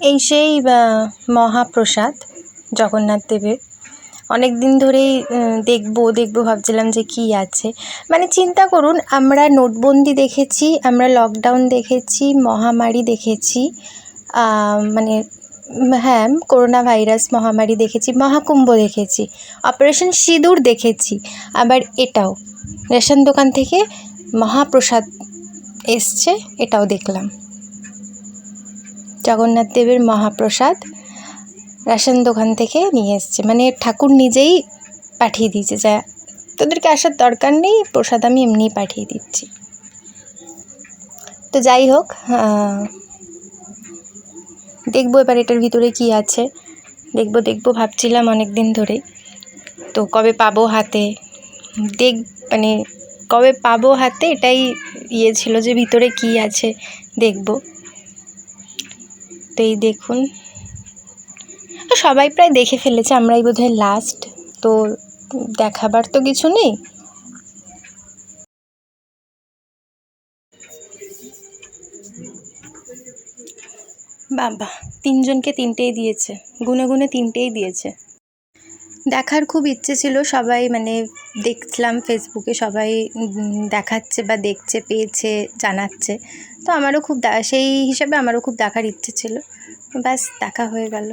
এই সেই মহাপ্রসাদ জগন্নাথ দেবের। অনেক দিন ধরেই দেখবো ভাবছিলাম যে কী আছে। মানে চিন্তা করুন, আমরা নোটবন্দি দেখেছি, আমরা লকডাউন দেখেছি, মহামারী দেখেছি, মানে হ্যাঁ, করোনা ভাইরাস মহামারী দেখেছি, মহাকুম্ভ দেখেছি, অপারেশন সিঁদুর দেখেছি, আবার এটাও রেশন দোকান থেকে মহাপ্রসাদ এসছে, এটাও দেখলাম। জগন্নাথ দেবের মহাপ্রসাদ রেশন দোকান থেকে নিয়ে এসছে, মানে ঠাকুর নিজেই পাঠিয়ে দিয়েছে, যা তোদেরকে আসার দরকার নেই, প্রসাদ আমি এমনিই পাঠিয়ে দিচ্ছি। তো যাই হোক, দেখবো এবার এটার ভিতরে কি আছে, দেখবো ভাবছিলাম অনেক দিন ধরেই। তো কবে পাবো হাতে, মানে কবে পাবো হাতে, এটাই ছিল যে ভিতরে কি আছে দেখবো। তো এই দেখুন, সবাই প্রায় দেখে ফেলেছে, আমরাই বোধহয় লাস্ট, তো দেখাবার তো কিছু নেই। বাবা, 3জনকে 3টেই দিয়েছে, গুনে গুনে 3টেই দিয়েছে। দেখার খুব ইচ্ছে ছিল, সবাই মানে দেখলাম ফেসবুকে সবাই দেখাচ্ছে বা দেখছে, পেয়েছে, জানাচ্ছে। তো আমারও খুব সেই হিসাবে আমারও খুব দেখার ইচ্ছে ছিল, ব্যাস দেখা হয়ে গেল।